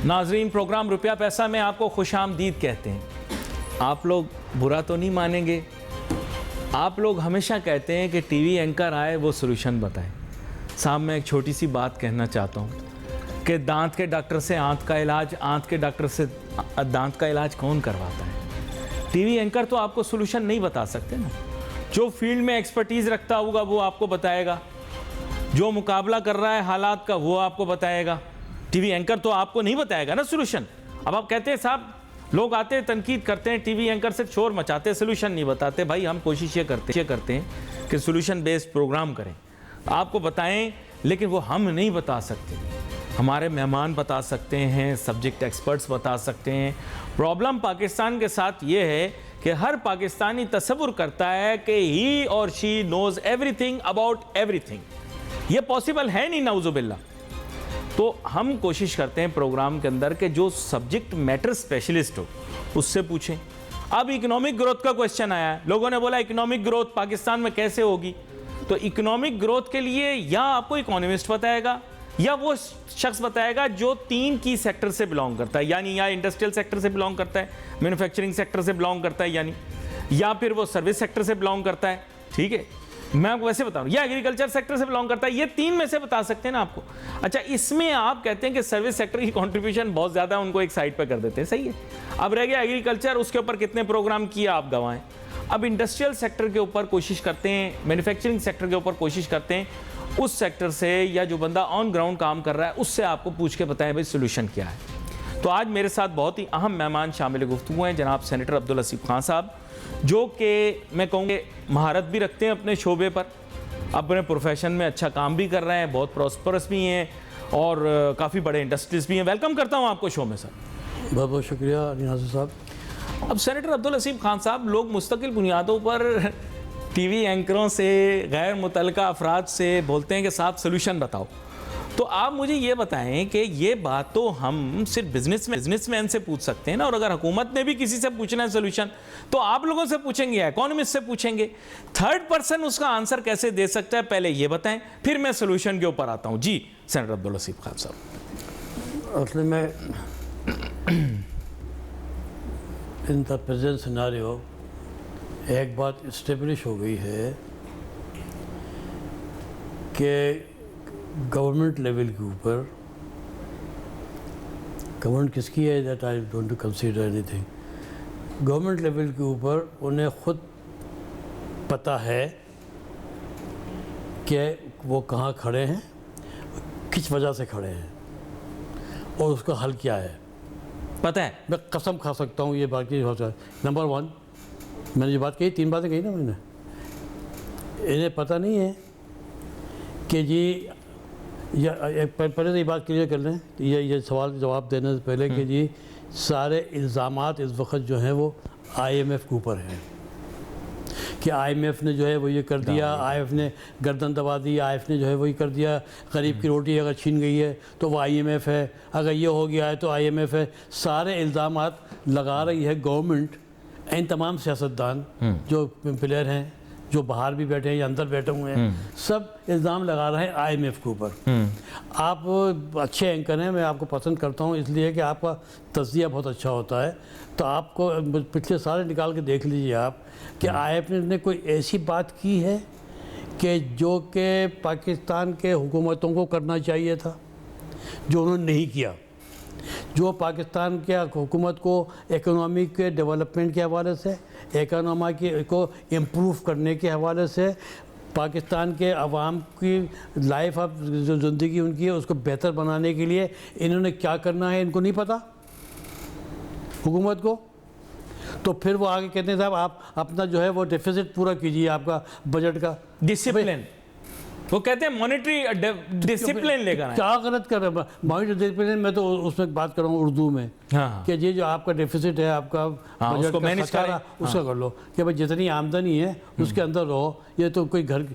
नाजरीन, प्रोग्राम रुपया पैसा में आपको खुशामदीद कहते हैं। आप लोग बुरा तो नहीं मानेंगे। आप लोग हमेशा कहते हैं कि टीवी एंकर आए वो सॉल्यूशन बताए। साहब, मैं एक छोटी सी बात कहना चाहता हूँ कि दांत के डॉक्टर से आंत का इलाज, आंत के डॉक्टर से दांत का इलाज कौन करवाता है? टीवी एंकर तो आपको सॉल्यूशन नहीं बता सकते ना। जो फील्ड में एक्सपर्टीज़ रखता होगा वो आपको बताएगा, जो मुकाबला कर रहा है हालात का वो आपको बताएगा। टीवी एंकर तो आपको नहीं बताएगा ना सॉल्यूशन। अब आप कहते हैं साहब, लोग आते हैं तनकीद करते हैं, टीवी एंकर सिर्फ शोर मचाते हैं, सॉल्यूशन नहीं बताते। भाई, हम कोशिश ये करते हैं कि सॉल्यूशन बेस्ड प्रोग्राम करें, आपको बताएं, लेकिन वो हम नहीं बता सकते। हमारे मेहमान बता सकते हैं, सब्जेक्ट एक्सपर्ट्स बता सकते हैं। प्रॉब्लम पाकिस्तान के साथ ये है कि हर पाकिस्तानी तसव्वुर करता है कि ही और she knows everything about everything. ये पॉसिबल है नहीं, नाउजुबिल्ला। तो हम कोशिश करते हैं प्रोग्राम के अंदर कि जो सब्जेक्ट मैटर स्पेशलिस्ट हो उससे पूछें। अब इकोनॉमिक ग्रोथ का क्वेश्चन आया है, लोगों ने बोला इकोनॉमिक ग्रोथ पाकिस्तान में कैसे होगी? तो इकोनॉमिक ग्रोथ के लिए या आपको इकोनॉमिस्ट बताएगा या वो शख्स बताएगा जो 3 की सेक्टर से बिलोंग करता है, यानी या इंडस्ट्रियल सेक्टर से बिलोंग करता है, मैन्युफैक्चरिंग सेक्टर से बिलोंग करता है, यानी या फिर वो सर्विस सेक्टर से बिलोंग करता है। ठीक है, मैं आपको वैसे बताऊं, या एग्रीकल्चर सेक्टर से बिलोंग करता है। ये 3 में से बता सकते हैं ना आपको। अच्छा, इसमें आप कहते हैं कि सर्विस सेक्टर की कंट्रीब्यूशन बहुत ज़्यादा है, उनको एक साइड पर कर देते हैं, सही है। अब रह गया एग्रीकल्चर, उसके ऊपर कितने प्रोग्राम किया आप गवाएं। अब इंडस्ट्रियल सेक्टर के ऊपर कोशिश करते हैं, मैन्युफैक्चरिंग सेक्टर के ऊपर कोशिश करते हैं, उस सेक्टर से या जो बंदा ऑन ग्राउंड काम कर रहा है उससे आपको पूछ के बताएं भाई सोल्यूशन क्या है। तो आज मेरे साथ बहुत ही अहम मेहमान शामिल गुफ्तगू हैं, जनाब सेनेटर अब्दुल हसीब खान साहब, जो कि मैं कहूँगी महारत भी रखते हैं अपने शोबे पर, अपने प्रोफेशन में अच्छा काम भी कर रहे हैं, बहुत प्रॉस्परस भी हैं और काफ़ी बड़े इंडस्ट्रीज भी हैं। वेलकम करता हूँ आपको शो में सर। बहुत बहुत शुक्रिया नियाज़ साहब। अब सेनेटर अब्दुल हसीब खान साहब, लोग मुस्तकिल बुनियादों पर टीवी एंकरों से, गैर मुतल्लिका अफराद से बोलते हैं कि साहब सोल्यूशन बताओ। तो आप मुझे ये बताएं कि ये बात तो हम सिर्फ बिजनेसमैन से पूछ सकते हैं ना, और अगर हुकूमत ने भी किसी से पूछना है सोल्यूशन तो आप लोगों से पूछेंगे, इकोनॉमिस्ट से पूछेंगे। थर्ड पर्सन उसका आंसर कैसे दे सकता है, पहले ये बताएं, फिर मैं सोल्यूशन के ऊपर आता हूँ। जी सेनेटर अब्दुल हसीब खान साहब। असल में इन द प्रेजेंट सिनेरियो एक बात इस्टेब्लिश हो गई है कि गवर्नमेंट लेवल के ऊपर, गवर्नमेंट किसकी है that I don't consider anything, government level के ऊपर उन्हें खुद पता है कि वो कहाँ खड़े हैं, किस वजह से खड़े हैं और उसका हल क्या है। पता है, मैं कसम खा सकता हूँ ये बात की। नंबर 1, मैंने ये बात कही, 3 बातें कही ना मैंने, इन्हें पता नहीं है कि जी, या पहले तो ये बात क्लियर कर लें, ये सवाल जवाब देने से पहले कि जी सारे इल्ज़ामात इस वक्त जो हैं वो IMF के ऊपर हैं कि IMF ने जो है वो ये कर दिया, IMF ने गर्दन दबा दी, IMF ने जो है वही कर दिया, गरीब की रोटी अगर छीन गई है तो वो IMF है, अगर ये हो गया है तो IMF है। सारे इल्ज़ामात लगा रही है गवर्नमेंट। इन तमाम सियासतदान जो प्लेयर हैं, जो बाहर भी बैठे हैं या अंदर बैठे हुए हैं, सब इल्ज़ाम लगा रहे हैं IMF के ऊपर। आप अच्छे एंकर हैं, मैं आपको पसंद करता हूं इसलिए कि आपका तज़किया बहुत अच्छा होता है। तो आपको पिछले सारे निकाल के देख लीजिए आप कि IMF ने कोई ऐसी बात की है कि जो कि पाकिस्तान के हुकूमतों को करना चाहिए था, जो उन्होंने नहीं किया, जो पाकिस्तान के हुकूमत को इकोनॉमी के डेवलपमेंट के हवाले से, इकोनॉमी को इम्प्रूव करने के हवाले से, पाकिस्तान के अवाम की लाइफ ऑफ जो ज़िंदगी उनकी है उसको बेहतर बनाने के लिए इन्होंने क्या करना है, इनको नहीं पता हुकूमत को। तो फिर वो आगे कहते हैं साहब आप अपना जो है वो डेफिसिट पूरा कीजिए, आपका बजट का डिसिप्लिन, वो कहते हैं मॉनेटरी डिसिप्लिन लेकर क्या गलत कर रहे हैं मॉनेटरी डिसिप्लिन। मैं तो उसमें बात कर रहा हूँ उर्दू में, हाँ। कि ये जो आपका डेफिसिट है, आपका बजट का खर्चा, उसका कर लो कि भाई जितनी आमदनी है उसके अंदर रहो। ये तो कोई घर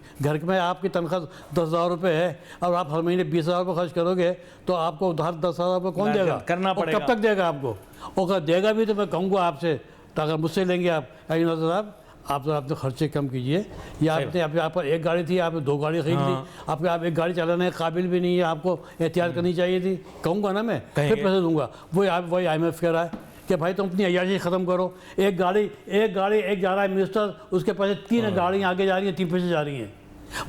में आपकी तनख्वाह 10,000 रुपये है और आप हर महीने 20,000 रुपये खर्च करोगे तो आपको हर 10,000 रुपये कौन देगा, करना पड़ेगा। कब तक देगा आपको? और देगा भी तो मैं कहूँगा आपसे, तो अगर मुझसे लेंगे आप साहब, आप तो अपने खर्चे कम कीजिए, या आपने आप पर एक गाड़ी थी, आपने 2 गाड़ी खरीद ली, आपके आप एक गाड़ी चलाने के काबिल भी नहीं है, आपको एहतियात करनी चाहिए थी, कहूँगा ना मैं, फिर पैसे दूंगा। वही IMF कह रहा है कि भाई तुम अपनी अय्याशी ख़त्म करो। एक गाड़ी एक जा रहा है मिनिस्टर, उसके पैसे 3 गाड़ियाँ आगे जा रही हैं, 3 पैसे जा रही हैं।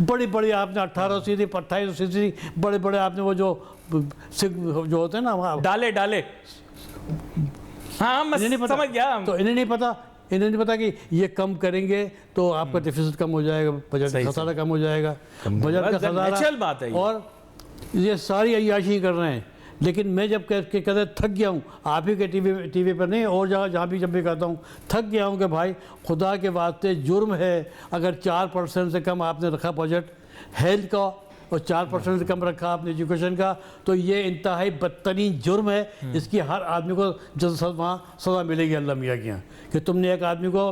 बड़ी बड़ी आपने 1800 सीसी 2800 सीसी बड़े बड़े आपने वो जो होते हैं ना डाले हाँ मैं समझ गया। तो इन्हें नहीं पता कि ये कम करेंगे तो आपका डिफिसिट कम हो जाएगा, बजट का खसारा कम हो जाएगा, बजट का खसारा बात है। और ये सारी अय्याशी कर रहे हैं। लेकिन मैं जब कहते थक गया हूँ, आप ही के टीवी पर नहीं और जहाँ भी जब भी कहता हूँ थक गया हूँ कि भाई खुदा के वास्ते जुर्म है अगर 4% से कम आपने रखा बजट हेल्थ का और 4% से कम रखा आपने एजुकेशन का, तो ये इंतहाई बदतरीन जुर्म है। इसकी हर आदमी को वहाँ सज़ा मिलेगी अल्लाह मियाँ के यहाँ, कि तुमने एक आदमी को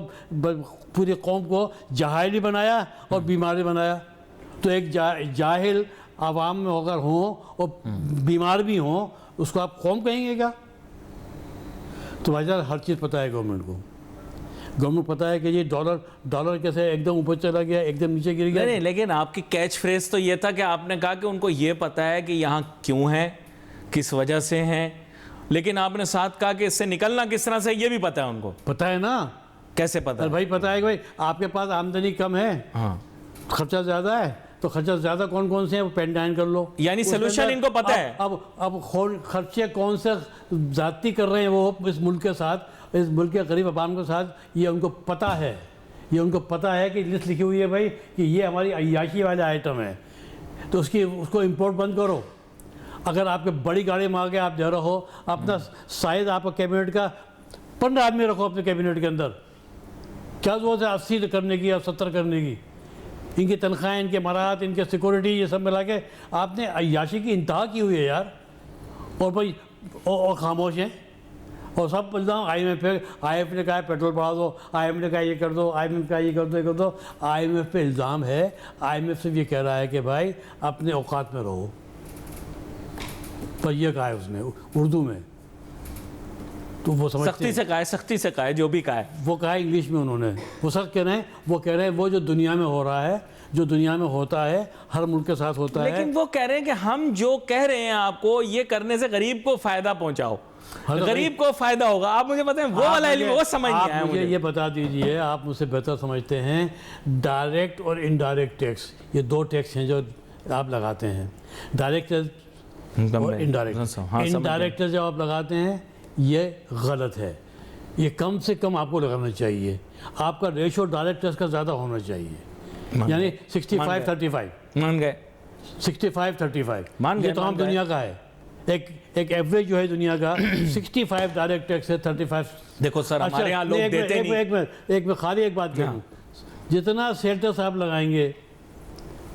पूरी कौम को जाहिल बनाया और बीमारी बनाया। तो एक जाहिल आवाम में अगर हों और बीमार भी हों, उसको आप कौम कहेंगे क्या? तो भाईजान हर चीज़ पता है गवर्नमेंट को। गवर्नमेंट पता है कि ये डॉलर कैसे एकदम ऊपर चला गया, एकदम नीचे गिर गया। नहीं, लेकिन आपकी कैच फ्रेज तो ये था कि आपने कहा कि उनको ये पता है कि यहाँ क्यों है, किस वजह से हैं, लेकिन आपने साथ कहा कि इससे निकलना किस तरह से ये भी पता है उनको। पता है ना, कैसे पता है? भाई पता है कि भाई आपके पास आमदनी कम है, हाँ, खर्चा ज़्यादा है, तो खर्चा ज़्यादा कौन से हैं वो पेन डाउन कर लो। यानी सोल्यूशन इनको पता है। अब खर्चे कौन से ज़्यादती कर रहे हैं वो इस मुल्क के साथ, इस मुल्क के गरीब अवाम के साथ, ये उनको पता है। ये उनको पता है कि लिस्ट लिखी हुई है भाई कि ये हमारी अय्याशी वाले आइटम है, तो उसको इम्पोर्ट बंद करो। अगर आपके बड़ी गाड़ी मांगे आप दे रहे हो, अपना साइज आपका कैबिनेट का 15 आदमी रखो अपने कैबिनेट के अंदर, क्या जरूरत है 80 करने की या 70 करने की? इनकी तनख्वाहें, इनके मराहत, इनके सिक्योरिटी, ये सब मिला के आपने अय्याशी की इंतहा की हुई है यार। और भाई और खामोश हैं और सब इल्ज़ाम IMF ने कहा है पेट्रोल बढ़ा दो, IMF ने कहा ये कर दो, IMF का ये कर दो, ये कर दो। IMF पे इल्ज़ाम है, IMF से ये कह रहा है कि भाई अपने औकात में रहो, पर ये कहा है उसने उर्दू में, तो वो समझते सख्ती से कहा है जो भी कहा है। वो कहा है इंग्लिश में उन्होंने। वो सच कह रहे हैं, वो कह रहे हैं वो जो दुनिया में हो रहा है, जो दुनिया में होता है, हर मुल्क के साथ होता है। लेकिन वो कह रहे हैं कि हम जो कह रहे हैं आपको, ये करने से गरीब को फायदा पहुंचाओ, गरीब को फायदा होगा। आप मुझे बताएं वो वाला इल्म वो समझ नहीं आया मुझे। ये बता दीजिए, आप मुझसे बेहतर समझते हैं, डायरेक्ट और इनडायरेक्ट टैक्स, ये 2 टैक्स हैं जो आप लगाते हैं, डायरेक्ट और इनडायरेक्ट जब आप लगाते हैं ये गलत है। ये कम से कम आपको लगाना चाहिए। आपका रेशो डायरेक्ट टैक्स का ज़्यादा होना चाहिए, यानी 65-35 मान गए, 65-35 मान गए, ये तमाम दुनिया का है। एक एवरेज जो है दुनिया का 65 डायरेक्ट टैक्स है, 35। देखो सर, हमारे यहाँ लोग देते नहीं। एक में खाली एक बात कहूँ, जितना सेल टैक्स आप लगाएंगे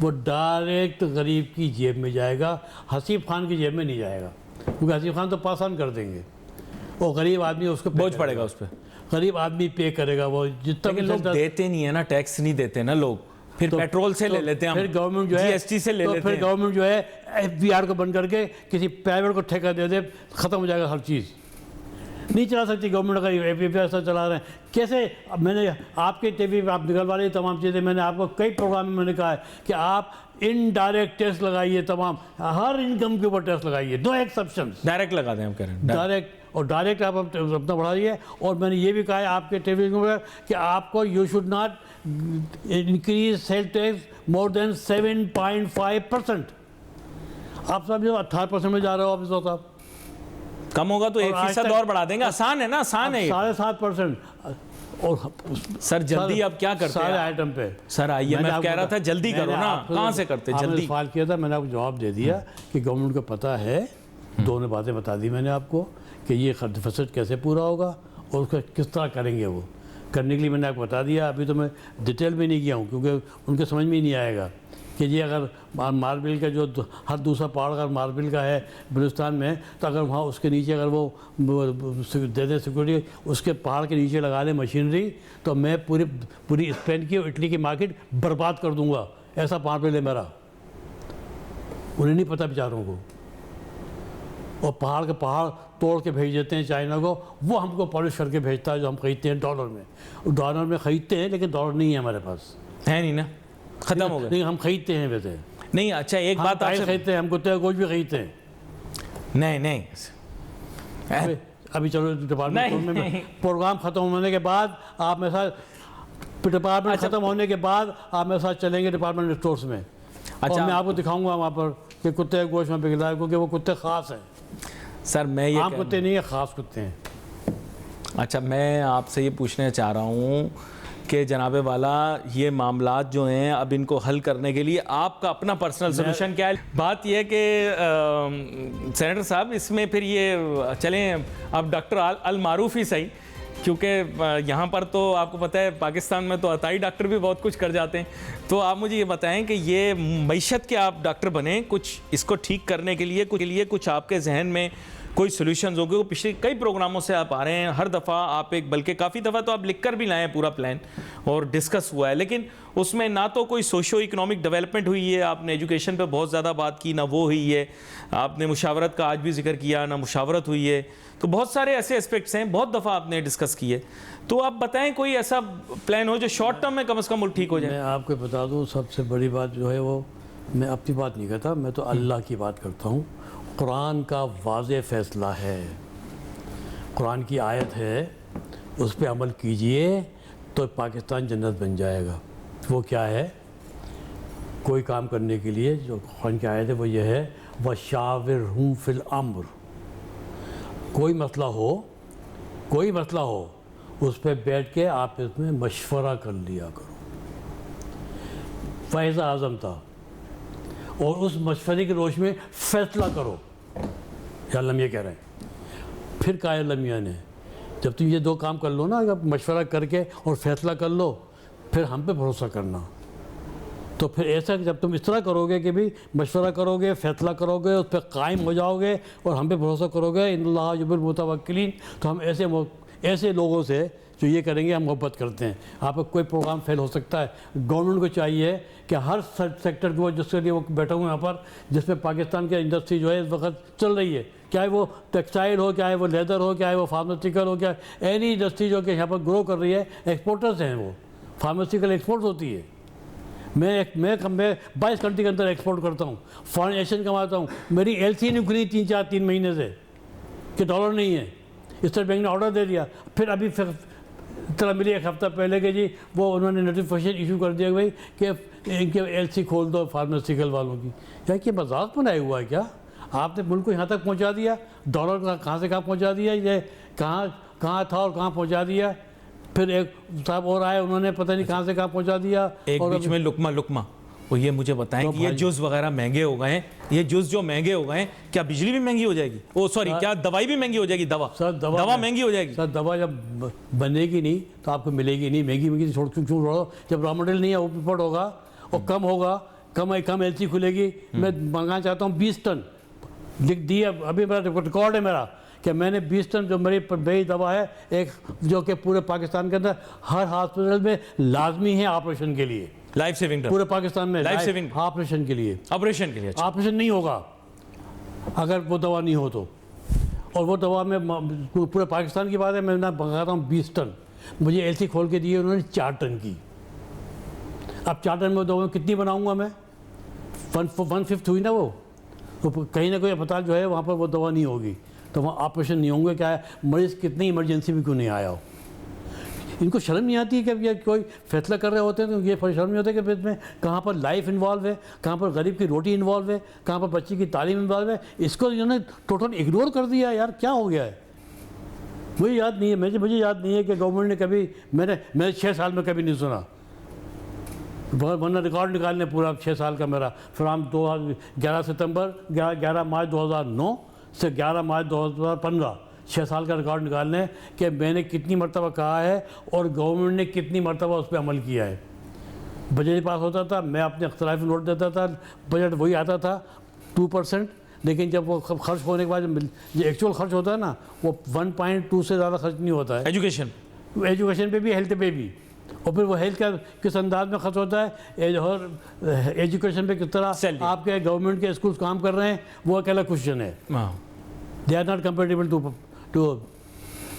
वो डायरेक्ट गरीब की जेब में जाएगा, हसीब खान की जेब में नहीं जाएगा, क्योंकि हसीब खान तो पास ऑन कर देंगे, वो गरीब आदमी उसको बोझ पड़ेगा उस पर, गरीब आदमी पे करेगा वो जितना। लेकिन लोग देते नहीं है ना, टैक्स नहीं देते ना लोग, फिर तो, पेट्रोल से ले लेते हैं, फिर गवर्नमेंट जो है GST से ले लेते हैं, फिर गवर्नमेंट जो है FBR को बंद करके किसी प्राइवेट को ठेका दे दे, खत्म हो जाएगा हर चीज़। नहीं चला सकती गवर्नमेंट का FBR ऐसा चला रहे हैं कैसे? मैंने आपके टीवी पे आप निकलवा रही तमाम चीज़ें, मैंने आपको कई प्रोग्राम में मैंने कहा है कि आप इनडायरेक्ट टैक्स लगाइए, तमाम हर इनकम के ऊपर टैक्स लगाइए, नो एक्सेप्शन। डायरेक्ट लगा दें हम कह रहे हैं, डायरेक्ट आप अपना बढ़ाइए। और मैंने ये भी कहा है आपके टीवी में कि आपको you should not increase sale tax more than 7.5%। आप सब जो 18% में जा रहे हो आप, साहब कम होगा तो 1% और बढ़ा देंगे। आसान है ना, आसान है। 7.5%। और सर जल्दी अब क्या करते हैं सारे आइटम पे? सर IMF कह रहा था जल्दी करो ना, कहाँ से करते जल्दी? सवाल किया था, मैंने आपको जवाब दे दिया कि गवर्नमेंट को पता है। दोनों बातें बता दी मैंने आपको कि ये डेफिसिट कैसे पूरा होगा और उसका किस तरह करेंगे। वो करने के लिए मैंने आपको बता दिया। अभी तो मैं डिटेल में नहीं गया हूँ क्योंकि उनके समझ में ही नहीं आएगा कि ये अगर मार्बल का जो हर दूसरा पहाड़ अगर मार्बल का है बलूचिस्तान में, तो अगर वहाँ उसके नीचे अगर वो दे दे सिक्योरिटी, उसके पहाड़ के नीचे लगा ले मशीनरी, तो मैं पूरी स्पेन की और इटली की मार्केट बर्बाद कर दूँगा। ऐसा मार्बल है मेरा। उन्हें नहीं पता बेचारों को। और पहाड़ के पहाड़ तोड़ के भेज देते हैं चाइना को, वो हमको पॉलिश करके भेजता है जो हम खरीदते हैं डॉलर में। डॉलर में खरीदते हैं लेकिन डॉलर नहीं है हमारे पास, है नहीं ना, ख़त्म हो गया। नहीं हम खरीदते हैं वैसे, नहीं अच्छा एक बात टाइल आपसे, खरीदते हैं, हम कुत्ते का गोश्त भी खरीदते हैं। नहीं नहीं अभी चलो डिपार्टमेंट नहीं, में नहीं। प्रोग्राम खत्म होने के बाद आप मेरे साथ, डिपार्टमेंट खत्म होने के बाद आप मेरे साथ चलेंगे डिपार्टमेंट स्टोर्स में, और अच्छा। मैं आपको दिखाऊंगा वहाँ पर कि कुत्ते का गोश्त में बिक रहा है, क्योंकि वो कुत्ते ख़ास हैं, सर मैं ये आम कुत्ते नहीं है, ख़ास कुत्ते हैं। अच्छा मैं आपसे ये पूछना चाह रहा हूँ कि जनाबे वाला ये मामलात जो हैं अब इनको हल करने के लिए आपका अपना पर्सनल सोल्यूशन क्या है? बात यह है कि सेनेटर साहब इसमें फिर ये चलें अब डॉक्टर अल मारूफ ही सही, क्योंकि यहाँ पर तो आपको पता है पाकिस्तान में तो अताई डॉक्टर भी बहुत कुछ कर जाते हैं। तो आप मुझे ये बताएं कि ये मईशत के आप डॉक्टर बने, कुछ इसको ठीक करने के लिए कुछ आपके जहन में कोई सोल्यूशंस होंगे? वो पिछले कई प्रोग्रामों से आप आ रहे हैं, हर दफ़ा आप एक, बल्कि काफ़ी दफ़ा तो आप लिख कर भी लाए हैं पूरा प्लान और डिस्कस हुआ है, लेकिन उसमें ना तो कोई सोशो इकोनॉमिक डेवलपमेंट हुई है, आपने एजुकेशन पे बहुत ज़्यादा बात की, ना वो हुई है, आपने मुशावरत का आज भी जिक्र किया, ना मुशावरत हुई है। तो बहुत सारे ऐसे एस्पेक्ट्स हैं, बहुत दफ़ा आपने डिस्कस किए। तो आप बताएं कोई ऐसा प्लान हो जो शॉर्ट टर्म में कम से कम ठीक हो जाए। मैं आपको बता दूँ सबसे बड़ी बात जो है वो, मैं अपनी बात नहीं करता, मैं तो अल्लाह की बात करता हूँ। कुरान का वाज़े फ़ैसला है, कुरान की आयत है, उस पर अमल कीजिए तो पाकिस्तान जन्नत बन जाएगा। वो क्या है? कोई काम करने के लिए जो कुरान की आयत है वो ये है, वशाविरहुम फिल अम्र। कोई मसला हो उस पर बैठ के आप इसमें मशवरा कर लिया करो। फ़ैज़ आज़म था, और उस मशवरे की रोशनी में फ़ैसला करो। या अल्लाह ये कह रहे हैं। फिर कहा अल्लाह मियाँ ने, जब तुम ये दो काम कर लो ना, जब मशवरा करके और फ़ैसला कर लो, फिर हम पे भरोसा करना। तो फिर ऐसा कि जब तुम इस तरह करोगे कि भी मशवरा करोगे, फ़ैसला करोगे, उस पर कायम हो जाओगे और हम पे भरोसा करोगे, इन्नल्लाह युहिब्बुल मुतवक्किलीन, तो हम ऐसे लोगों से जो ये करेंगे हम मोहब्बत करते हैं। आपका कोई प्रोग्राम फेल हो सकता है, गवर्नमेंट को चाहिए कि हर सेक्टर को, जिसके लिए वो बैठा हूँ यहाँ पर, जिसमें पाकिस्तान की इंडस्ट्री जो है इस वक्त चल रही है, चाहे वो टेक्सटाइल हो, चाहे वो लेदर हो, चाहे वो फार्मास्यूटिकल हो, क्या एनी इंडस्ट्री जो कि यहाँ पर ग्रो कर रही है, एक्सपोर्टर्स हैं वो, फार्मास्यूटिकल एक्सपोर्ट होती है। मैं 22 कंट्री के अंदर एक्सपोर्ट करता हूँ, फॉरेन एक्सचेंज कमाता हूँ। मेरी एलसी नहीं खुली 3 महीने से कि डॉलर नहीं है। स्टेट बैंक ने ऑर्डर दे दिया, फिर अभी तरह मिली एक हफ्ता पहले के जी वो उन्होंने नोटिफिकेशन इशू कर दिया भाई कि इनके एलसी खोल दो फार्मास्यूटिकल वालों की। क्या कि मजाक बनाया हुआ है क्या? आपने मुल्क को यहाँ तक पहुँचा दिया, डॉलर कहाँ से कहाँ पहुँचा दिया, ये कहाँ था और कहाँ पहुँचा दिया। फिर एक साहब और आए, उन्होंने पता नहीं कहाँ से कहाँ पहुँचा दिया। एक और बीच में लुकमा वो ये मुझे बताएं कि ये जूस वगैरह महंगे हो गए हैं, ये जूस जो महंगे हो गए हैं, क्या बिजली भी महंगी हो जाएगी? ओ सॉरी, क्या दवाई भी महंगी हो जाएगी? दवा महंगी हो जाएगी? सर दवा जब बनेगी नहीं तो आपको मिलेगी नहीं, महंगी छोड़ो। जब रॉ मटेरियल नहीं है वो इम्पोर्ट होगा और कम होगा, कम एलसी खुलेगी। मैं मंगाना चाहता हूँ 20 टन, लिख दिया अभी, मेरा रिकॉर्ड है मेरा कि मैंने 20 टन जो मेरी दवा है एक, जो कि पूरे पाकिस्तान के अंदर हर हॉस्पिटल में लाजमी है ऑपरेशन के लिए, लाइफ सेविंग पूरे पाकिस्तान में लाइफ सेविंग ऑपरेशन के लिए। अच्छा। ऑपरेशन नहीं होगा अगर वो दवा नहीं हो तो। और वो दवा में पूरे पाकिस्तान की बात है, मैं मंगाता हूँ 20 टन, मुझे एलसी खोल के दिए उन्होंने 4 टन की। अब 4 टन में दवा कितनी बनाऊँगा मैं? 1/5 हुई ना वो। तो कहीं ना कोई अस्पताल जो है वहाँ पर वो दवा नहीं होगी तो वहाँ ऑपरेशन नहीं होंगे। क्या है, मरीज़ कितनी इमरजेंसी में क्यों नहीं आया हो। इनको शर्म नहीं आती है कि ये कोई फैसला कर रहे होते हैं तो ये शर्म नहीं होता कि इसमें कहाँ पर लाइफ इन्वॉल्व है, कहाँ पर गरीब की रोटी इन्वॉल्व है, कहाँ पर बच्चे की तालीम इन्वॉल्व है। इसको इन्होंने टोटल इग्नोर कर दिया। यार क्या हो गया है? मुझे याद नहीं है, मुझे याद नहीं है कि गवर्नमेंट ने कभी, मैंने 6 साल में कभी नहीं सुना, वरना रिकॉर्ड निकालने पूरा 6 साल का मेरा, फ्राम 11 मार्च 2009 से 11 मार्च 2015, 6 साल का रिकॉर्ड निकालने कि मैंने कितनी मरतबा कहा है और गवर्नमेंट ने कितनी मरतबा उस पर अमल किया है। बजट पास होता था, मैं अपने अख्तलाफी नोट देता था, बजट वही आता था 2%, लेकिन जब वो खर्च होने के बाद जो एक्चुअल खर्च होता है ना वो 1.2 से ज़्यादा खर्च नहीं होता है। एजुकेशन पे भी, हेल्थ पे भी। और फिर वो हेल्थ का किस अंदाज में खर्च होता है और एजुकेशन पे किस तरह आपके गवर्नमेंट के स्कूल्स काम कर रहे हैं वो एक अलग क्वेश्चन है। They are not compatible to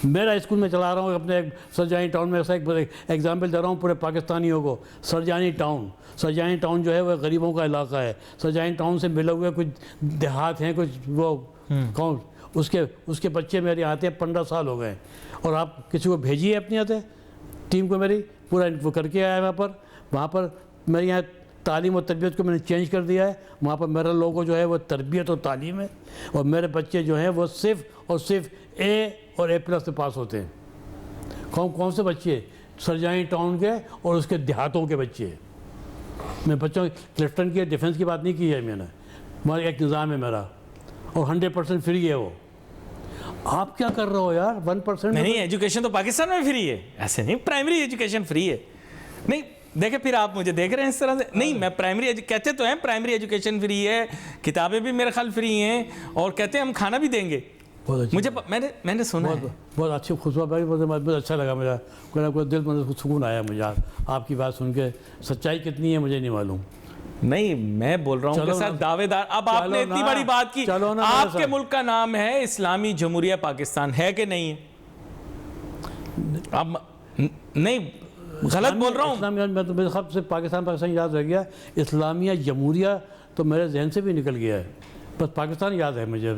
मेरा स्कूल में चला रहा हूँ अपने सरजानी टाउन में, ऐसा एक एग्जाम्पल दे रहा हूँ पूरे पाकिस्तानियों को। सरजानी टाउन जो है वह गरीबों का इलाका है। सरजानी टाउन से मिले हुए कुछ देहात हैं, कुछ वो कौन उसके बच्चे मेरे आते हैं, 15 साल हो गए। और आप किसी को भेजिए अपने आते टीम को, मेरी पूरा वो करके आया वहाँ पर मेरे यहाँ तालीम और तरबियत को मैंने चेंज कर दिया है। वहाँ पर मेरा लोगो जो है वो तरबियत और तालीम है, और मेरे बच्चे जो हैं वो सिर्फ और सिर्फ ए और A+ से पास होते हैं। कौन से बच्चे? सरजानी टाउन के और उसके देहातों के बच्चे। मैं बच्चों क्लिफ्टन की डिफेंस की बात नहीं की है मैंने, हमारा एक निज़ाम है मेरा, और 100% फ्री है वो। आप क्या कर रहे हो यार? 1% नहीं, एजुकेशन तो पाकिस्तान में फ्री है, ऐसे नहीं प्राइमरी एजुकेशन फ्री है। नहीं देखे, फिर आप मुझे देख रहे हैं इस तरह से। नहीं, मैं कहते तो हैं प्राइमरी एजुकेशन फ्री है, किताबें भी मेरे ख्याल फ्री हैं, और कहते हैं हम खाना भी देंगे। मुझे मैंने सुना है। बहुत अच्छी खुशबू आई, बहुत अच्छा लगा मेरा, कोई दिल में सुकून आया मुझे आपकी बात सुन के। सच्चाई कितनी है मुझे नहीं मालूम। नहीं, मैं बोल रहा हूँ कि सर दावेदार, अब आपने इतनी बड़ी बात की, आपके मुल्क का नाम है इस्लामी जमहूरिया पाकिस्तान, है कि नहीं है? अब नहीं, गलत बोल रहा हूँ। मैं तो मेरे ख्याल से पाकिस्तान याद रह गया, इस्लामिया जमहूरिया तो मेरे जहन से भी निकल गया है, बस पाकिस्तान याद है मुझे।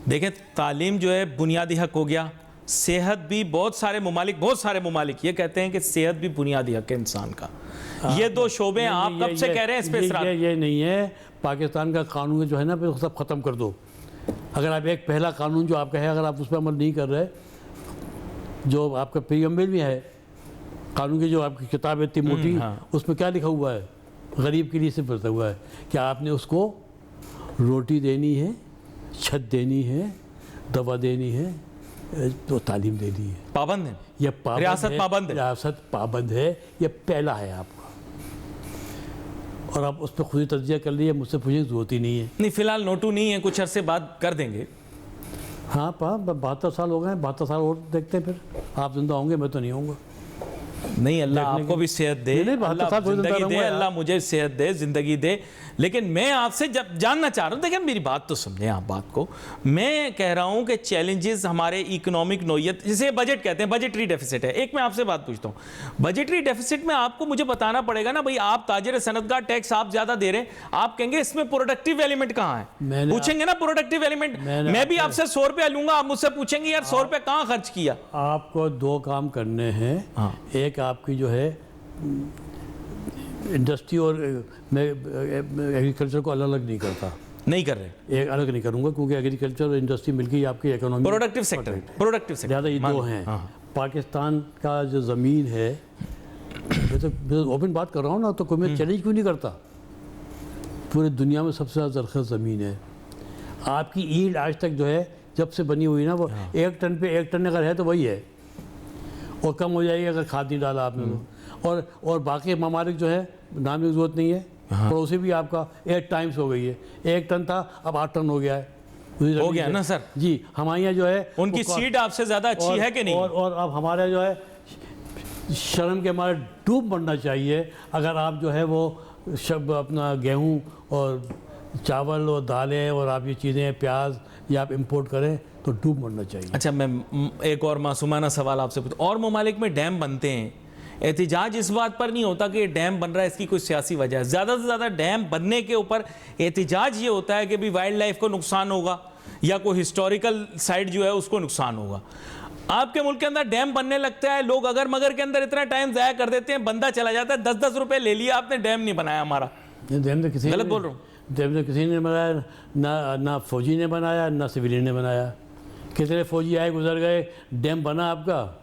देखें, तालीम जो है बुनियादी हक हो गया, सेहत भी बहुत सारे ममालिक ये कहते हैं कि सेहत भी बुनियादी हक है इंसान का। ये दो शोबे आप कब से कह रहे हैं इस पे? ये नहीं है, पाकिस्तान का कानून जो है ना फिर सब ख़त्म कर दो। अगर आप एक पहला कानून जो आपका है, अगर आप उस पर अमल नहीं कर रहे, जो आपका प्रीएम्बल भी है कानून की, जो आपकी किताब है इतनी मोटी, उसमें क्या लिखा हुआ है? गरीब के लिए सिर्फ लिखा हुआ है कि आपने उसको रोटी देनी है, छत देनी है, दवा देनी है, तो तालीम देनी है। पाबंद है, ये रियासत पाबंद है, ये पहला है आपका। और आप उस पर खुद ही तज्जिया कर लिए, मुझसे पूछने की जरूरत ही नहीं है। नहीं, फिलहाल नोटू नहीं है, कुछ अरसे बाद कर देंगे। हाँ 72 साल हो गए, 72 साल और देखते हैं, फिर आप जिंदा होंगे, मैं तो नहीं होऊंगा। नहीं, अल्लाह आपको भी सेहत दे, अल्लाह जिंदगी दे, अल्लाह मुझे सेहत दे, जिंदगी दे। लेकिन मैं आपसे जब जानना चाह रहा हूँ, देखिए मेरी बात तो समझें आप बात को। मैं कह रहा हूँ कि चैलेंजेस हमारे इकोनॉमिक नोयत, जिसे बजट कहते हैं, बजटरी डेफिसिट है। एक मैं आपसे बात पूछता हूँ, बजटरी डेफिसिट में आपको मुझे बताना पड़ेगा ना भाई, आप ताजिर सनतगाह टैक्स आप ज्यादा दे रहे हैं, आप कहेंगे इसमें प्रोडक्टिव एलिमेंट कहाँ है? पूछेंगे ना प्रोडक्टिव एलिमेंट। मैं भी आपसे 100 रुपया लूंगा, आप मुझसे पूछेंगे यार 100 रुपया कहाँ खर्च किया? आपको 2 काम करने हैं। एक आपकी जो है इंडस्ट्री और मैं एग्रीकल्चर को अलग अलग नहीं करता, नहीं कर रहे, एक अलग नहीं करूंगा, क्योंकि एग्रीकल्चर और इंडस्ट्री मिलकर आपकी इकोनॉमी प्रोडक्टिव सेक्टर ज़्यादा ये 2 हैं। पाकिस्तान का जो ज़मीन है, मैं तो ओपन बात कर रहा हूँ ना, तो कोई मैं चैलेंज क्यों नहीं करता? पूरी दुनिया में सबसे ज़्यादा ज़रख़ीज़ ज़मीन है। आपकी ईल्ड आज तक जो है जब से बनी हुई ना, वो 1 टन पे 1 टन अगर है तो वही है, और कम हो जाएगी अगर खाद नहीं डाला आपने तो। और बाकी ममालिक जो है नाम की जरूरत नहीं है, पड़ोसी भी आपका 8 टाइम्स हो गई है। 1 टन था, अब 8 टन हो गया है। हो गया ना सर जी। हमारे यहाँ जो है उनकी सीट आपसे ज़्यादा अच्छी है कि नहीं? और अब हमारे जो है शर्म के हमारे डूब बढ़ना चाहिए। अगर आप जो है वो अपना गेहूँ और चावल और दालें और आप ये चीज़ें प्याज या आप इंपोर्ट करें तो डूब मरना चाहिए। अच्छा, मैं एक और मासूमाना सवाल आपसे पूछूं, और ममालिक में डैम बनते हैं, एहतिजाज इस बात पर नहीं होता कि ये डैम बन रहा है इसकी कोई सियासी वजह है? ज़्यादा से ज़्यादा डैम बनने के ऊपर एहतिजाज ये होता है कि भी वाइल्ड लाइफ को नुकसान होगा या कोई हिस्टोरिकल साइट जो है उसको नुकसान होगा। आपके मुल्क के अंदर डैम बनने लगता है, लोग अगर मगर के अंदर इतना टाइम ज़ाया कर देते हैं, बंदा चला जाता है, 10-10 रुपये ले लिया आपने, डैम नहीं बनाया हमारा। डैम तो किसी गलत बोल रहा हूँ? डैम तो किसी ने बनाया, ना फौजी ने बनाया, ना सिविलियन ने बनाया। कितने फौजी आए गुजर गए, डैम बना आपका।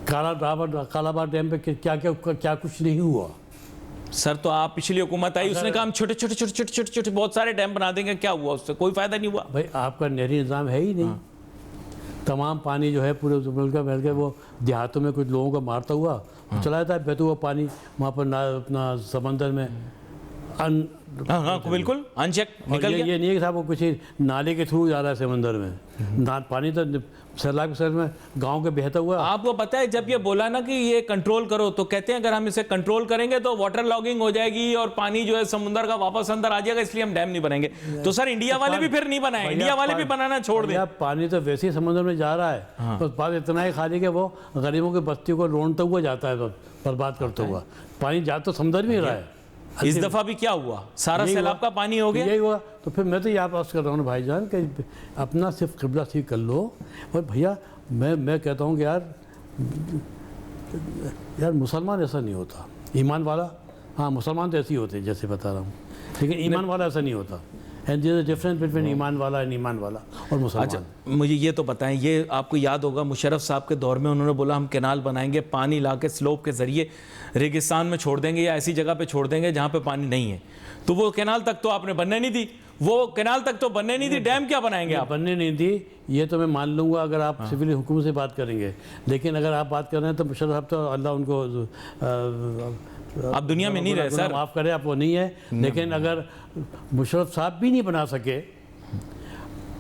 कालाबाग डैम पे क्या कुछ नहीं हुआ सर। तो आप पिछली हुकूमत आई, उसने कहा हम छोटे बहुत सारे डैम बना देंगे, क्या हुआ उससे? कोई फायदा नहीं हुआ भाई। आपका नहरी निज़ाम है ही नहीं। तमाम पानी जो है पूरे मुल्क का मिल के वो देहातों में कुछ लोगों को मारता हुआ चला जाता है, बहता हुआ पानी वहाँ पर ना अपना समंदर में। हाँ बिल्कुल अनचेक निकल गया। ये नहीं है कि साहब वो किसी नाले के थ्रू जा रहा है समंदर में, ना पानी तो सैलाब के सर में गांव के बहता हुआ। आपको पता है जब ये बोला ना कि ये कंट्रोल करो, तो कहते हैं अगर हम इसे कंट्रोल करेंगे तो वाटर लॉगिंग हो जाएगी और पानी जो है समुद्र का वापस अंदर आ जाएगा, इसलिए हम डैम नहीं बनाएंगे। तो सर इंडिया वाले भी फिर नहीं बनाए, इंडिया वाले भी बनाना छोड़ दें। पानी तो वैसे ही समुद्र में जा रहा है, बस बात इतना ही खाली कि वो गरीबों की बस्ती को रोनता हुआ जाता है, तो बर्बाद करता हुआ। पानी जा तो समुद्र में ही रहा है। इस दफा भी क्या हुआ, सारा सैलाब का पानी हो गया। यही हुआ। तो फिर मैं तो ये आवाज़ कर रहा हूँ भाईजान कि अपना सिर्फ किबला ठीक कर लो। और भैया मैं कहता हूँ कि यार मुसलमान ऐसा नहीं होता, ईमान वाला। हाँ मुसलमान तो ऐसे ही होते हैं जैसे बता रहा हूँ, लेकिन ईमान वाला ऐसा नहीं होता। And there is a difference between ईमान वाला एंड ईमान वाला और मुसलमान। अच्छा मुझे ये तो बताएं, ये आपको याद होगा मुशर्रफ साहब के दौर में उन्होंने बोला हम कैनाल बनाएंगे, पानी ला के स्लोप के ज़रिए रेगिस्तान में छोड़ देंगे या ऐसी जगह पे छोड़ देंगे जहाँ पे पानी नहीं है। तो वो कैनाल तक तो आपने बनने नहीं दी, वो कैनाल तक तो बनने नहीं दी, डैम क्या बनाएंगे आप? बनने नहीं दी, ये तो मैं मान लूँगा अगर आप सिविल हुकूमत से बात करेंगे। लेकिन अगर आप बात कर रहे हैं तो मुशर्रफ साहब तो अल्लाह उनको आप दुनिया में नहीं रहे सर, माफ़ करें, आप वो नहीं है। लेकिन अगर मुशर्रफ साहब भी नहीं बना सके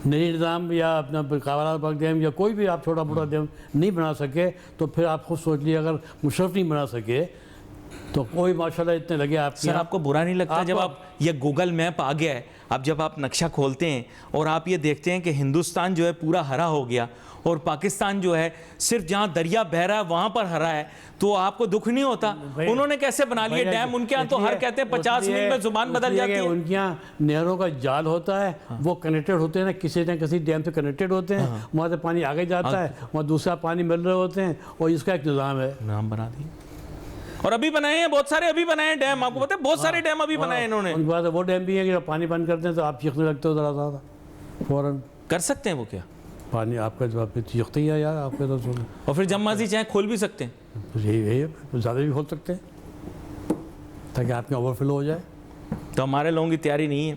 नई निज़ाम या अपना कावला बाग डैम या कोई भी आप छोटा मोटा डैम नहीं बना सके, तो फिर आप खुद सोच लीजिए अगर मुशर्रफ नहीं बना सके तो कोई माशाल्लाह इतने लगे आप। सर आपको बुरा नहीं लगता जब आप ये गूगल मैप आ गया है, अब जब आप नक्शा खोलते हैं और आप ये देखते हैं कि हिंदुस्तान जो है पूरा हरा हो गया और पाकिस्तान जो है सिर्फ जहाँ दरिया बह रहा है वहाँ पर हरा है, तो आपको दुख नहीं होता? उन्होंने कैसे बना लिए डैम? उनके यहाँ तो हर कहते हैं 50 मिनट में जुबान बदल जाती है। उनके यहाँ नहरों का जाल होता है, वो कनेक्टेड होते हैं ना, किसी न किसी डैम से कनेक्टेड होते हैं, वहाँ से पानी आगे जाता है, वहाँ दूसरा पानी मिल रहे होते हैं और इसका एक निज़ाम है। नाम बना दिए और अभी बनाए हैं बहुत सारे, अभी बनाए हैं डैम, आपको पता है बहुत सारे डैम अभी बनाए इन्होंने। उनके बाद वो डैम भी है कि पानी बंद करते हैं तो आप चीखने लगते हो ज़रा ज़्यादा, फ़ौरन कर सकते हैं वो क्या? पानी आपका जवाब पे चीखते ही है यार आपके तो सुनो। और फिर जब मर्जी चाहे खोल भी सकते हैं, यही है, ज़्यादा भी खोल सकते हैं ताकि आपके ओवरफ्लो हो जाए। तो हमारे लोगों की तैयारी नहीं है,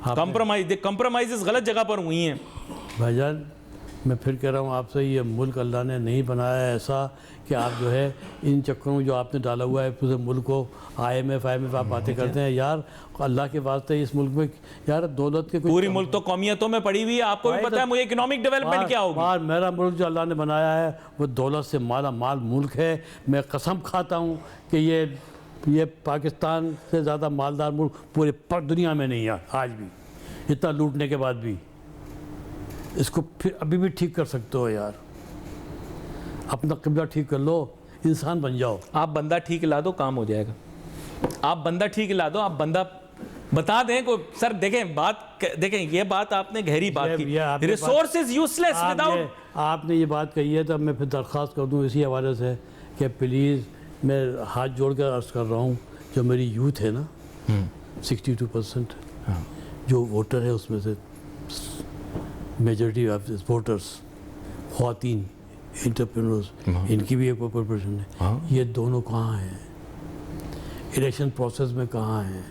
कंप्रोमाइज गलत जगह पर हुई हैं। भाईजान मैं फिर कह रहा हूँ आपसे, ये मुल्क अल्लाह ने नहीं बनाया है ऐसा कि आप जो है इन चक्करों में जो आपने डाला हुआ है पूरे मुल्क को, IMF आप बातें करते हैं यार, अल्लाह के वास्ते इस मुल्क में यार दौलत के पूरी मुल्क तो कौमियतों में पड़ी हुई है, आपको भी पता है मुझे इकोनॉमिक डेवलपमेंट क्या होगी। मेरा मुल्क जो अल्लाह ने बनाया है वो दौलत से माला माल मुल्क है। मैं कसम खाता हूँ कि ये पाकिस्तान से ज़्यादा मालदार मुल्क पूरे दुनिया में नहीं है आज भी, इतना लूटने के बाद भी। इसको फिर अभी भी ठीक कर सकते हो यार, अपना किबला ठीक कर लो, इंसान बन जाओ। आप बंदा ठीक ला दो, काम हो जाएगा। आप बंदा ठीक ला दो, आप बंदा बता दें को। सर देखें ये बात आपने गहरी बात की, रिसोर्स इज यूजलेस विदाउट। आपने ये बात कही है तो मैं फिर दरख्वास्त कर दूं इसी हवाले से कि प्लीज़ मैं हाथ जोड़ कर अर्ज़ कर रहा हूँ, जो मेरी यूथ है ना 62% जो वोटर है उसमें से मेजॉरिटी ऑफ वोटर्स ख्वातीन एंटरप्रेन्योर्स, इनकी भी एक प्रोपोर्शन है। ये दोनों कहाँ हैं इलेक्शन प्रोसेस में, कहाँ हैं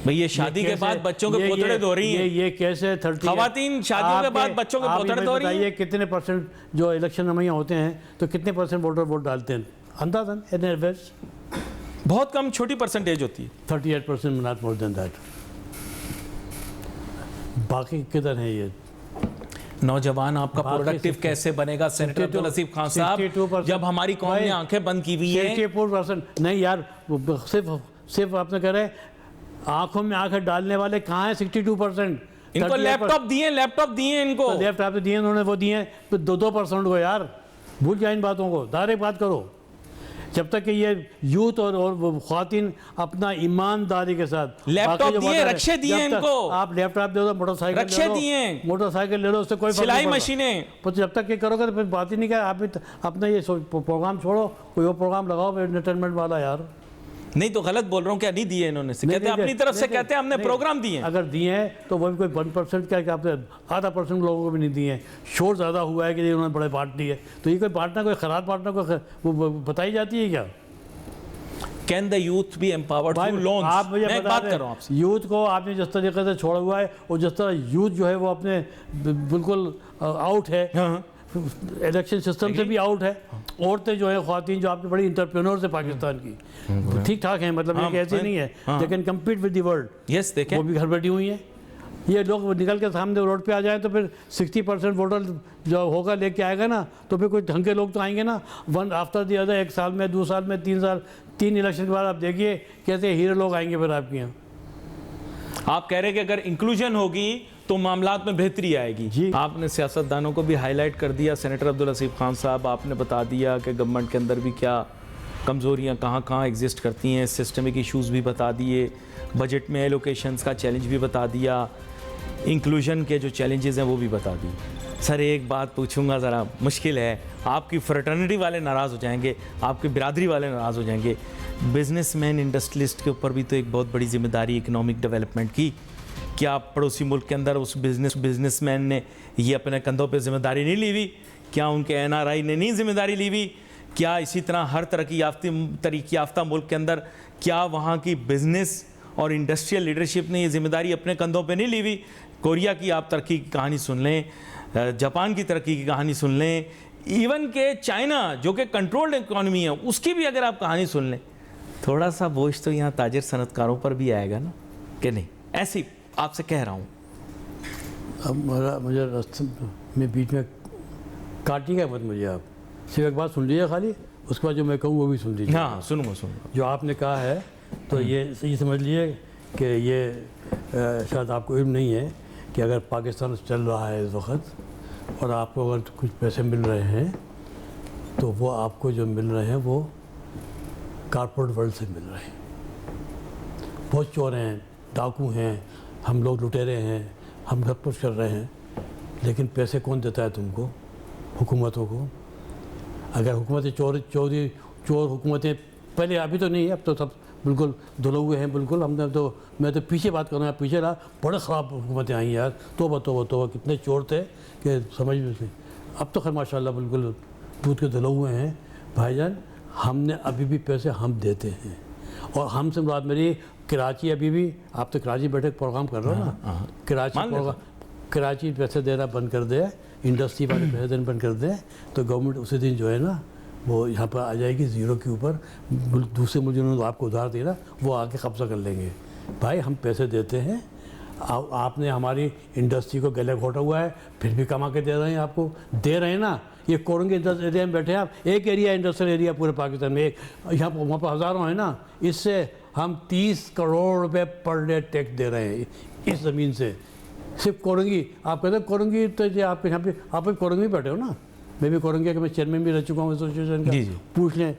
भाई? ये शादी के बाद बच्चों के पोतड़े धो रही हैं। ये कैसे 30 खवातीन शादियों के बाद बच्चों के पोतड़े धो रही हैं। कितने परसेंट जो इलेक्शन में होते हैं तो कितने परसेंट वोटर वोट डालते हैं अंदाजन? बहुत कम, छोटी परसेंटेज होती है, 38%, नॉट मोर देन दैट। बाकी किधर है ये नौजवान? आपका प्रोडक्टिव कैसे बनेगा सेनेटर अब्दुल लतीफ खान साहब, जब हमारी कौम ने आंखें बंद की हुई है? 64% नहीं यार, सिर्फ आपने कह रहे आंखों में आंखें डालने वाले कहाँ हैं? 62%। इनको लैपटॉप दिए इनको लैपटॉप दिए उन्होंने, वो दिए 2% को यार। भूल जाए इन बातों को, डायरेक्ट बात करो। जब तक कि ये यूथ और ख्वातीन अपना ईमानदारी के साथ लैपटॉप दिए, रक्षे दिए इनको। आप लैपटॉप दे दो, मोटरसाइकिल रक्षे दिए, मोटरसाइकिल ले लो, उससे कोई सिलाई मशीनें। तो जब तक ये करोगे तो फिर बात ही नहीं कर। आप अपना ये प्रोग्राम छोड़ो, कोई और प्रोग्राम लगाओ एंटरटेनमेंट वाला यार। नहीं तो गलत बोल रहा हूँ क्या? नहीं दिए इन्होंने, कहते हैं अपनी तरफ से, कहते हैं हमने प्रोग्राम दिए। अगर दिए हैं तो वो भी कोई 1% क्या, आपने आधा % लोगों को भी नहीं दिए हैं। शोर ज़्यादा हुआ है कि उन्होंने बड़े बांट दिए, तो ये कोई बांटना, कोई खराब बांटना को वो बताई जाती है क्या? Can the youth B empowered through loans? आप मुझे मैं बात कर रहा हूँ आपसे। यूथ को आपने जिस तरीके से छोड़ा हुआ है और जिस तरह यूथ जो है वो अपने बिल्कुल आउट है, इलेक्शन सिस्टम से भी आउट है। औरतें जो है, ख्वातीन जो आपकी बड़ी इंटरप्रेन्योर्स है पाकिस्तान की, ठीक ठाक हैं, मतलब ये ऐसे नहीं है, they can compete with the world. Yes, देखें वो भी घर बैठी हुई हैं। ये लोग निकल के सामने रोड पे आ जाएं तो फिर 60% वोटर जो होगा लेके आएगा ना, तो फिर कोई ढंग के लोग तो आएंगे ना, वन आफ्टर द अदर, 1 साल में, 2 साल में, 3 साल, 3 इलेक्शन के बाद आप देखिए कैसे हीरो लोग आएंगे फिर आपके यहाँ। आप कह रहे हैं कि अगर इंक्लूजन होगी तो मामलात में बेहतरी आएगी। जी। आपने सियासतदानों को भी हाईलाइट कर दिया, सेनेटर अब्दुल हसीब खान साहब, आपने बता दिया कि गवर्नमेंट के अंदर भी क्या कमज़ोरियाँ कहाँ कहाँ एग्जिस्ट करती हैं, सिस्टमिक इश्यूज़ भी बता दिए, बजट में एलोकेशंस का चैलेंज भी बता दिया, इंक्लूजन के जो चैलेंजेस हैं वो भी बता दिए। सर एक बात पूछूंगा, ज़रा मुश्किल है, आपकी फ्रेटर्निटी वाले नाराज़ हो जाएंगे, आपकी बिरादरी वाले नाराज़ हो जाएंगे, बिजनेसमैन इंडस्ट्रियलिस्ट के ऊपर भी तो एक बहुत बड़ी जिम्मेदारी इकोनॉमिक डेवलपमेंट की। क्या पड़ोसी मुल्क के अंदर उस बिजनेसमैन ने ये अपने कंधों पे जिम्मेदारी नहीं ली हुई? क्या उनके एनआरआई ने नहीं जिम्मेदारी ली हुई? क्या इसी तरह हर तरक्की याफ्ता मुल्क के अंदर क्या वहाँ की बिजनेस और इंडस्ट्रियल लीडरशिप ने ये जिम्मेदारी अपने कंधों पे नहीं ली हुई? कोरिया की आप तरक्की की कहानी सुन लें, जापान की तरक्की की कहानी सुन लें, इवन के चाइना जो कि कंट्रोल्ड इकोनॉमी है उसकी भी अगर आप कहानी सुन लें, थोड़ा सा बोझ तो यहाँ ताजिर सनतकारों पर भी आएगा ना, कि नहीं? ऐसी आपसे कह रहा हूँ। अब मुझे रास्ते में बीच में काटिएगा मत मुझे, आप सिर्फ एक बात सुन लीजिए खाली, उसके बाद जो मैं कहूँ वो भी सुन लीजिए। हाँ, सुनूंगा। जो आपने कहा है तो ये समझ लीजिए कि ये शायद आपको इल्म नहीं है कि अगर पाकिस्तान चल रहा है इस वक्त और आपको अगर कुछ पैसे मिल रहे हैं तो वो आपको जो मिल रहे हैं वो कॉर्पोरेट वर्ल्ड से मिल रहे हैं। बहुत चोर हैं, डाकू हैं, हम लोग लुटेरे हैं, हम सब कुछ कर रहे हैं, लेकिन पैसे कौन देता है तुमको? हुकूमतों को। अगर हुकूमतें चोर हुकूमतें पहले, अभी तो नहीं है, अब तो सब बिल्कुल धुले हुए हैं बिल्कुल। हमने तो, मैं तो पीछे बात कर रहा हूँ, पीछे रहा, बड़े ख़राब हुकूमतें आई यार, तोबा कितने चोर थे कि समझ में नहीं। अब तो खैर माशाल्लाह बिल्कुल दूध के धुले हुए हैं भाईजान। हमने अभी भी पैसे हम देते हैं, और हमसे मुराद मेरी कराची, अभी भी आप तो कराची बैठे प्रोग्राम कर रहे हो ना, कराची पैसे देना बंद कर दे, इंडस्ट्री वाले पैसे देना बंद कर दे, तो गवर्नमेंट उसी दिन जो है ना वो यहाँ पर आ जाएगी ज़ीरो के ऊपर। दूसरे मुल्क जिन्होंने आपको उधार दिया ना वो आके कब्जा कर लेंगे। भाई हम पैसे देते हैं, आपने हमारी इंडस्ट्री को गले घोटा हुआ है, फिर भी कमा के दे रहे हैं, आपको दे रहे हैं ना। ये कोरंगी इंडस्ट्रियल एरिया में बैठे हैं आप, एक एरिया इंडस्ट्रियल एरिया पूरे पाकिस्तान में, एक यहाँ पर वहाँ पर हज़ारों है ना, इससे हम 30 करोड़ रुपए पर डे टैक्स दे रहे हैं इस ज़मीन से, सिर्फ कोरंगी। आप कहते हैं कोरंगी, तो आप यहाँ पे आप कोरंगी बैठे हो ना, मैं भी कोरंगी का मैं चेयरमैन भी रह चुका हूँ एसोसिएशन का। पूछ लें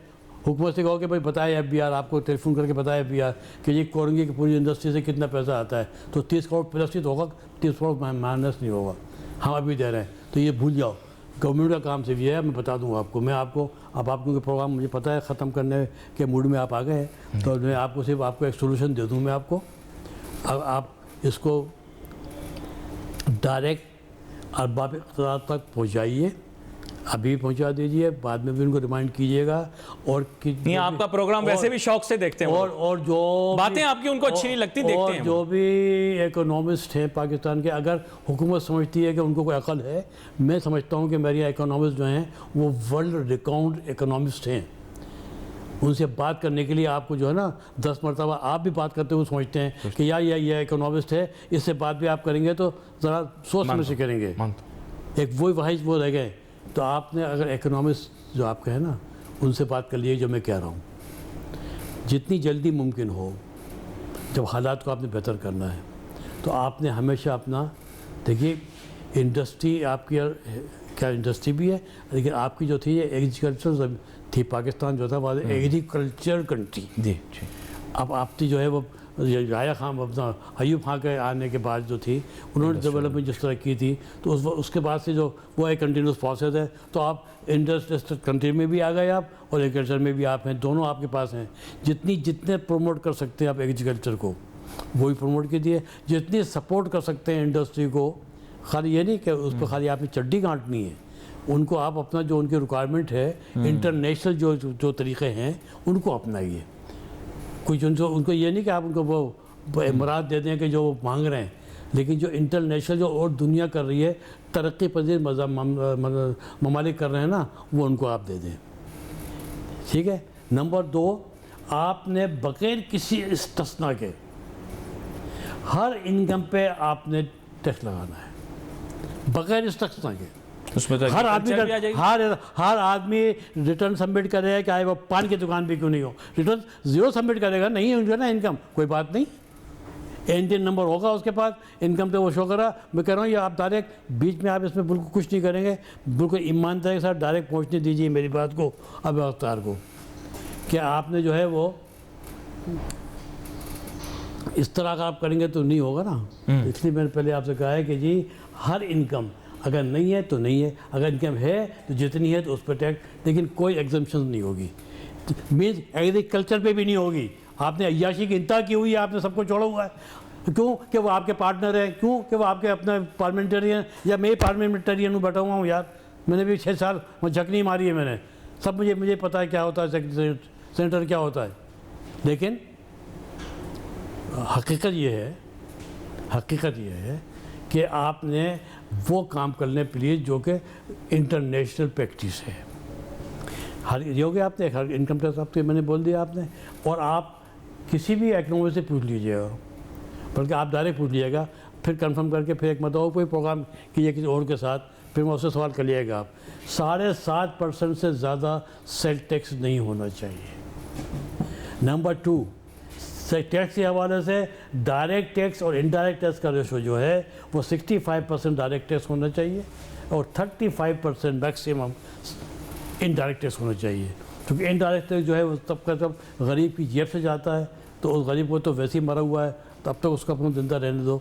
हुकूमत से, कहो कि भाई बताए FBR, आपको टेलीफोन करके बताए FBR कि ये कोरंगी की पूरी इंडस्ट्री से कितना पैसा आता है, तो 30 करोड़ प्लस ही तो होगा, 30 करोड़ माइनस नहीं होगा। हम अभी दे रहे हैं, तो ये भूल जाओ। गवर्नमेंट का काम सिर्फ ये है, मैं बता दूँ आपको, मैं आपको, अब आप क्योंकि प्रोग्राम मुझे पता है ख़त्म करने के मूड में आप आ गए, तो मैं आपको सिर्फ आपको एक सोल्यूशन दे दूँ मैं आपको। अब आप इसको डायरेक्ट अरबाब इक़्तिदार तक पहुँचाइए, अभी पहुंचा दीजिए, बाद में भी उनको रिमाइंड कीजिएगा। और नहीं, आपका प्रोग्राम वैसे भी शौक से देखते हैं, और जो बातें आपकी उनको अच्छी नहीं लगती, देखते हैं। जो भी इकोनॉमिस्ट हैं पाकिस्तान के, अगर हुकूमत समझती है कि उनको कोई अकल है, मैं समझता हूँ कि मेरे इकोनॉमिस्ट जो हैं वो वर्ल्ड रिकाउंड इकोनॉमिस्ट हैं। उनसे बात करने के लिए आपको जो है ना 10 मरतबा आप भी बात करते हुए समझते हैं कि यार ये इकोनॉमिस्ट है, इससे बात भी आप करेंगे तो ज़रा सोच समझ से करेंगे। एक वो रह गए। तो आपने अगर इकोनॉमिस्ट जो आपके हैं ना उनसे बात कर लिए, जो मैं कह रहा हूँ, जितनी जल्दी मुमकिन हो, जब हालात को आपने बेहतर करना है तो आपने हमेशा अपना, देखिए इंडस्ट्री आपकी क्या इंडस्ट्री भी है, लेकिन आपकी जो थी ये एग्रीकल्चर थी। पाकिस्तान जो था वो एग्रीकल्चर कंट्री जी। अब आपकी जो है वो राया खान, अपना अयूब खान के आने के बाद जो थी, उन्होंने डेवलपमेंट जिस तरह की थी, तो उसके बाद से जो वो एक कंटिन्यूस प्रोसेस है। तो आप इंडस्ट्रियल कंट्री में भी आ गए आप, और एग्रीकल्चर में भी आप हैं, दोनों आपके पास हैं। जितने प्रमोट कर सकते हैं आप एग्रीकल्चर को वो भी प्रमोट कीजिए, जितनी सपोर्ट कर सकते हैं इंडस्ट्री को। खाली ये नहीं कि उस पर खाली आपने चड्डी गांटनी है, उनको आप अपना जो उनकी रिक्वायरमेंट है, इंटरनेशनल जो तरीक़े हैं उनको अपनाइए। कुछ उनको ये नहीं कि आप उनको वो मुराद दे दें कि जो वो मांग रहे हैं, लेकिन जो इंटरनेशनल जो और दुनिया कर रही है, तरक्की पजीर ममालिक कर रहे हैं ना, वो उनको आप दे दें। ठीक है। नंबर 2, आपने बगैर किसी इस्तिस्ना के हर इनकम पे आपने टैक्स लगाना है, बगैर इस्तिस्ना के। उसमें तो हर आदमी agriculture भी आ जाएगी। हर आदमी रिटर्न सबमिट करेगा, चाहे वो पान की दुकान भी क्यों नहीं हो, रिटर्न 0 सबमिट करेगा, नहीं है उनका ना इनकम, कोई बात नहीं, एनटीएन नंबर होगा उसके पास, इनकम पे वो शो करा। मैं कह रहा हूँ ये आप डायरेक्ट बीच में आप इसमें बिल्कुल कुछ नहीं करेंगे, बिल्कुल ईमानदारी के साथ डायरेक्ट पहुँचने दीजिए मेरी बात को अब अख्तार को, कि आपने जो है वो इस तरह का आप करेंगे तो नहीं होगा ना। इसलिए मैंने पहले आपसे कहा है कि जी हर इनकम अगर नहीं है तो नहीं है, अगर इनकम है तो जितनी है तो उस पर टैक्स, लेकिन कोई एग्जम्पशन नहीं होगी। मीन्स एग्रीकल्चर पे भी नहीं होगी। आपने अय्याशी की इंतहा की हुई है, आपने सबको छोड़ा हुआ है, क्यों कि वो आपके पार्टनर हैं, क्यों कि वो आपके अपना पार्लियामेंटेरियन, या मैं पार्लियामेंटेरियन हूँ, बैठा हुआ हूँ यार, मैंने भी 6 साल वहाँ झकनी मारी है मैंने, सब मुझे पता है क्या होता है सेनेटर क्या होता है। लेकिन हकीकत ये है कि आपने वो काम करने प्लीज़ जो कि इंटरनेशनल प्रैक्टिस है। हर ये हो गया आपने हर इनकम टैक्स आपके मैंने बोल दिया आपने। और आप किसी भी इकोनॉमिस्ट से पूछ लीजिएगा, बल्कि आप डायरेक्ट पूछ लीजिएगा, फिर कंफर्म करके फिर एक मतलब कोई प्रोग्राम कीजिए किसी और के साथ, फिर मैं उससे सवाल कर लीजिएगा आप। 7.5% से ज़्यादा सेल टैक्स नहीं होना चाहिए। नंबर 2, टैक्स के हवाले से डायरेक्ट टैक्स और इनडायरेक्ट टैक्स का रेशो जो है वो 65% डायरेक्ट टैक्स होना चाहिए और 35% मैक्सिमम इनडायरेक्ट टैक्स होना चाहिए, क्योंकि इनडायरेक्ट टैक्स जो है वो तब का तब गरीब की जेब से जाता है, तो उस गरीब को तो वैसे ही मरा हुआ है, तब तक उसको अपना जिंदा रहने दो,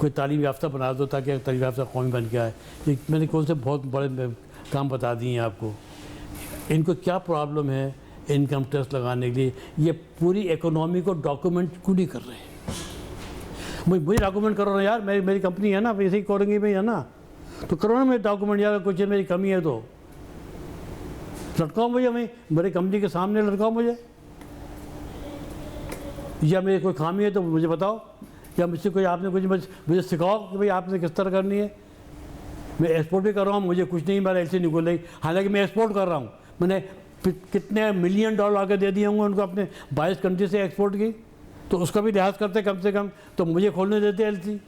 कोई तालीम याफ्ता बना दो ताकि तालीम याफ्ता कौम बन के आए। ये मैंने कौन से बहुत बड़े काम बता दिए हैं आपको। इनको क्या प्रॉब्लम है इनकम टैक्स लगाने के लिए, ये पूरी इकोनॉमी को डॉक्यूमेंट क्यों नहीं कर रहे हैं। मुझे डॉक्यूमेंट करो ना यार, मेरी कंपनी है ना, इसी कोरंगी में है ना, तो करो ना मेरे डॉक्यूमेंट, यार कुछ मेरी कमी है तो लटकाओ मुझे, मैं मेरी कंपनी के सामने लटकाओ मुझे, या मेरी कोई खामी है तो मुझे बताओ, या मुझसे कोई आपने कुछ मुझे सिखाओ कि भाई आपने किस तरह करनी है। मैं एक्सपोर्ट भी कर रहा हूँ, मुझे कुछ नहीं मेरा ऐसे निकल रही, हालांकि मैं एक्सपोर्ट कर रहा हूँ, मैंने कितने मिलियन डॉलर आके दे दिए होंगे उनको अपने 22 कंट्री से एक्सपोर्ट की, तो उसका भी लिहाज करते कम से कम, तो मुझे खोलने देते एलसी।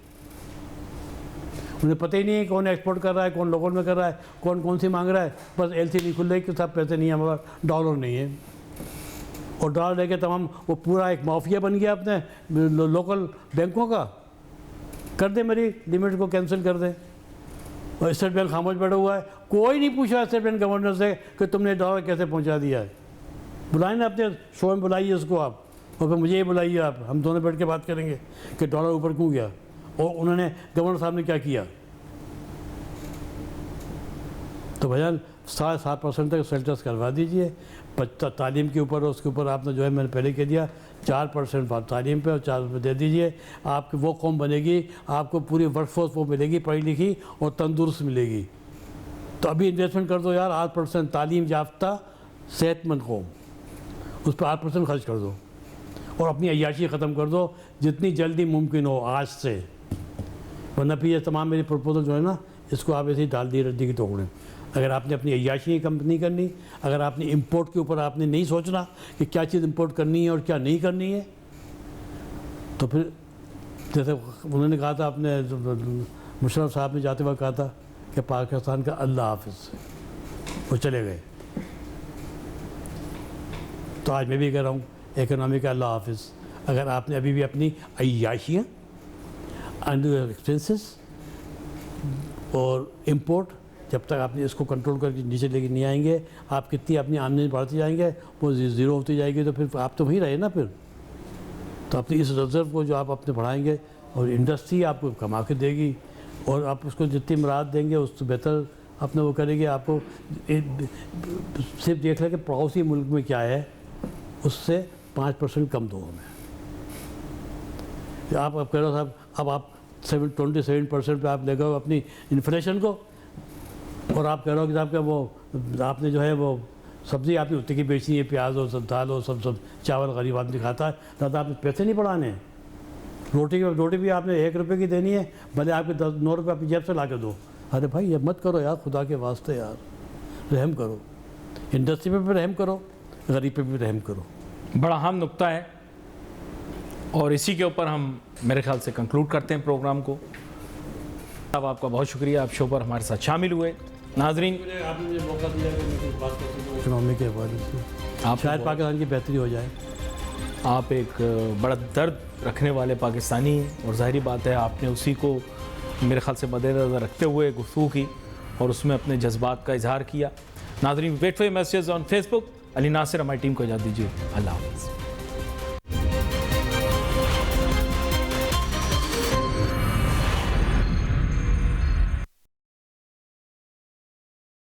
उन्हें पता ही नहीं है कौन एक्सपोर्ट कर रहा है, कौन लोकल में कर रहा है, कौन सी मांग रहा है, बस एलसी नहीं खुल रही कि सब पैसे नहीं है हमारे पास, डॉलर नहीं है, और डॉलर लेके तमाम वो पूरा एक माफिया बन गया अपने लोकल बैंकों का। कर दे मेरी लिमिट को कैंसिल कर दे, और स्टेट बैंक खामोश बैठा हुआ है, कोई नहीं पूछा स्टेट बैंक गवर्नर से कि तुमने डॉलर कैसे पहुंचा दिया है। बुलाए ना अपने शो में, बुलाइए उसको आप, और फिर मुझे ही बुलाइए आप, हम दोनों बैठ के बात करेंगे कि डॉलर ऊपर क्यों गया और उन्होंने गवर्नर साहब ने क्या किया। तो भैया 7.5% तक सेल टैक्स करवा दीजिए। तालीम के ऊपर, उसके ऊपर आपने जो है मैंने पहले कह दिया 4% तालीम पे और 4% दे दीजिए, आपकी वो कौम बनेगी, आपको पूरी वर्कफोर्स वो मिलेगी पढ़ी लिखी और तंदुरुस्त मिलेगी। तो अभी इन्वेस्टमेंट कर दो यार, 8% तालीम याफ्ता सेहतमंद कौम, उस पर 8% खर्च कर दो और अपनी अय्याशी ख़त्म कर दो जितनी जल्दी मुमकिन हो आज से, वरना फिर ये तमाम मेरी प्रपोजल जो है ना, इसको आप ऐसे ही डाल दिए रद्दी की टोकरे। अगर आपने अपनी अय्याशी कम नहीं करनी, अगर आपने इंपोर्ट के ऊपर आपने नहीं सोचना कि क्या चीज़ इंपोर्ट करनी है और क्या नहीं करनी है, तो फिर जैसे उन्होंने कहा था, अपने मुशर्रफ साहब ने जाते वक्त कहा था कि पाकिस्तान का अल्लाह हाफिज़, वो चले गए। तो आज मैं भी कह रहा हूँ इकनॉमी का अल्लाह हाफिज़। अगर आपने अभी भी अपनी अय्याशियाँ, अनड्यू एक्सपेंसेस और इम्पोर्ट, जब तक आपने इसको कंट्रोल करके नीचे लेके नहीं आएंगे, आप कितनी अपनी आमदनी बढ़ती जाएंगे, वो ज़ीरो होती जाएगी, तो फिर आप तो वहीं रहे ना। फिर तो अपनी इस रिजर्व को जो आप अपने बढ़ाएंगे और इंडस्ट्री आपको कमा के देगी, और आप उसको जितनी मुराद देंगे उससे बेहतर अपने वो करेगी। आपको सिर्फ देख लें कि पड़ोसी मुल्क में क्या है, उससे 5% कम दो हमें। आप कह रहे हो साहब, अब आप 27% पे आप ले गए अपनी इन्फ्लेशन को, और आप कह रहे हो कि साहब क्या वो आपने जो है वो सब्ज़ी आपने उतनी की बेचनी है, प्याज हो, सब दाल हो, सब चावल गरीब आदमी खाता है, दादा आपने पैसे नहीं बढ़ाने हैं। रोटी भी आपने 1 रुपये की देनी है, भले आपके 9 रुपये अपनी जेब से ला के दो। अरे भाई ये मत करो यार, खुदा के वास्ते यार, रहम करो। इंडस्ट्री पे भी रहम करो, गरीब पे भी रहम करो। बड़ा अहम नुक्ता है और इसी के ऊपर हम मेरे ख्याल से कंक्लूड करते हैं प्रोग्राम को। अब आपका बहुत शुक्रिया, आप शो पर हमारे साथ शामिल हुए। नाजरीन, आपने मुझे मौका दिया कि मैं कुछ बात कर सकूं इकोनॉमी के हवाले से, आप शायद पाकिस्तान की बेहतरी हो जाए। आप एक बड़ा दर्द रखने वाले पाकिस्तानी हैं और ज़ाहिरी बात है आपने उसी को मेरे ख्याल से मद्देनज़र रखते हुए गुफ्तगू की और उसमें अपने जज्बात का इजहार किया। Nazreen, wait for message on Facebook. Ali Nasir हमारी टीम को इजाज़त दीजिए। अल्लाह हाफ़िज़।